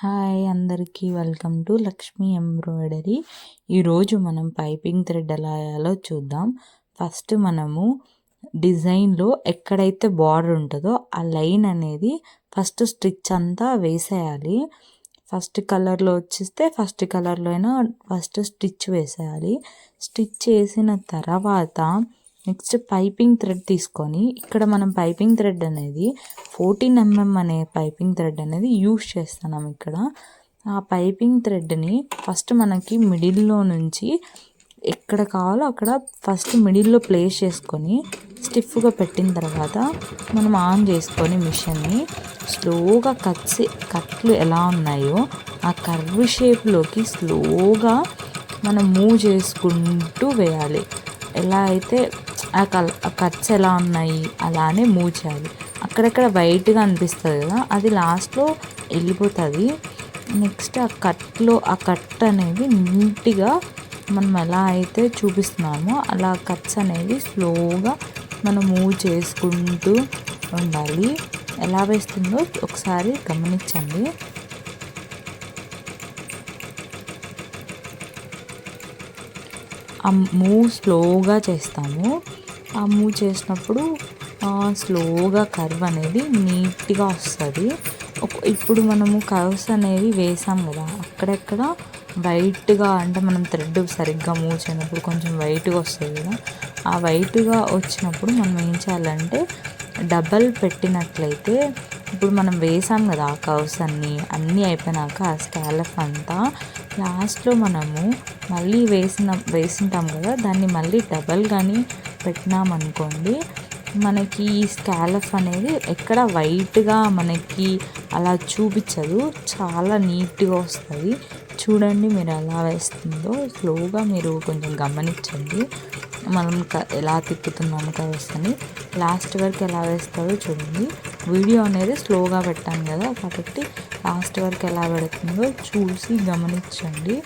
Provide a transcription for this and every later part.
Hi అందరికీ welcome to Lakshmi embroidery. ఈరోజు మనం పైపింగ్ థ్రెడ్ ఎలా వేయాలో చూద్దాం. ఫస్ట్ మనము డిజైన్లో ఎక్కడైతే బార్డర్ ఉంటుందో ఆ లైన్ అనేది ఫస్ట్ స్టిచ్ అంతా వేసేయాలి. ఫస్ట్ కలర్లో వచ్చేస్తే ఫస్ట్ కలర్లో అయినా ఫస్ట్ స్టిచ్ వేసేయాలి. స్టిచ్ వేసిన తర్వాత నెక్స్ట్ పైపింగ్ థ్రెడ్ తీసుకొని ఇక్కడ మనం పైపింగ్ థ్రెడ్ అనేది 14 mm అనే పైపింగ్ థ్రెడ్ అనేది యూస్ చేస్తున్నాం. ఇక్కడ ఆ పైపింగ్ థ్రెడ్ని ఫస్ట్ మనకి మిడిల్లో నుంచి ఎక్కడ కావాలో అక్కడ ఫస్ట్ మిడిల్లో ప్లేస్ చేసుకొని స్టిఫ్గా పెట్టిన తర్వాత మనం ఆన్ చేసుకొని మిషన్ని స్లోగా కట్లు ఎలా ఉన్నాయో ఆ కర్వ్ షేప్లోకి స్లోగా మనం మూవ్ చేసుకుంటూ వేయాలి. ఎలా అయితే ఆ కట్స్ ఎలా ఉన్నాయి అలానే మూవ్ చేయాలి. అక్కడక్కడ వైట్గా అనిపిస్తుంది కదా, అది లాస్ట్లో వెళ్ళిపోతుంది. నెక్స్ట్ ఆ కట్ అనేది నీట్గా మనం ఎలా అయితే చూపిస్తున్నామో అలా కట్స్ అనేవి స్లోగా మనం మూవ్ చేసుకుంటూ ఉండాలి. ఎలా వేస్తుందో ఒకసారి గమనించండి. ఆ మూవ్ స్లోగా చేస్తాము. ఆ మూవ్ చేసినప్పుడు స్లోగా కర్వ్ అనేది నీట్గా వస్తుంది. ఇప్పుడు మనము కర్వ్స్ అనేవి వేసాం కదా, అక్కడెక్కడ వైట్గా అంటే మనం థ్రెడ్ సరిగ్గా మూవ్ చేయనప్పుడు కొంచెం వైట్గా వస్తుంది కదా, ఆ వైట్గా వచ్చినప్పుడు మనం ఏం చేయాలంటే డబల్ పెట్టినట్లయితే ఇప్పుడు మనం వేసాం కదా ఆ కర్వ్స్ అన్నీ అయిపోయినాక ఆ స్కాలప్ అంతా లాస్ట్లో మనము మళ్ళీ వేసింటాం కదా, దాన్ని మళ్ళీ డబల్ కానీ పెట్టినామనుకోండి మనకి ఈ స్కాలప్ అనేది ఎక్కడ వైట్గా మనకి అలా చూపించదు, చాలా నీట్గా వస్తుంది. చూడండి మీరు ఎలా వేస్తుందో స్లోగా మీరు కొంచెం గమనించండి. మనం ఎలా తిప్పుతున్నాము కర్వ్స్ అని లాస్ట్ వరకు ఎలా వేస్తుందో చూడండి. వీడియో అనేది స్లోగా పెట్టాను కదా, కాబట్టి లాస్ట్ వరకు ఎలా పెడుతుందో చూసి గమనించండి.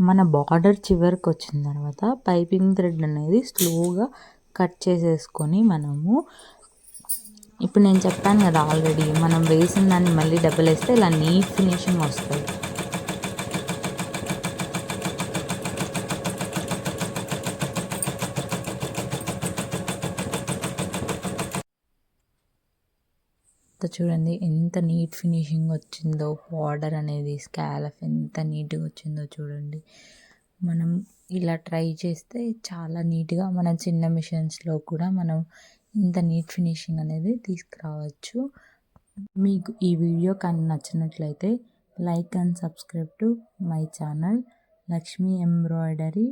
మన బార్డర్ చివరికి వచ్చిన తర్వాత పైపింగ్ థ్రెడ్ అనేది స్లోగా కట్ చేసేసుకొని మనము ఇప్పుడు నేను చెప్పాను కదా ఆల్రెడీ, మనం వేసిన దాన్ని మళ్ళీ డబల్ వేస్తే ఇలా నీట్ ఫినిషింగ్ వస్తుంది. చూడండి ఎంత నీట్ ఫినిషింగ్ వచ్చిందో, బార్డర్ అనేది స్కాలఫ్ ఎంత నీట్గా వచ్చిందో చూడండి. మనం ఇలా ట్రై చేస్తే చాలా నీట్గా మన చిన్న మిషన్స్లో కూడా మనం ఇంత నీట్ ఫినిషింగ్ అనేది తీసుకురావచ్చు. మీకు ఈ వీడియో కానీ నచ్చినట్లయితే like and subscribe to my channel Lakshmi embroidery.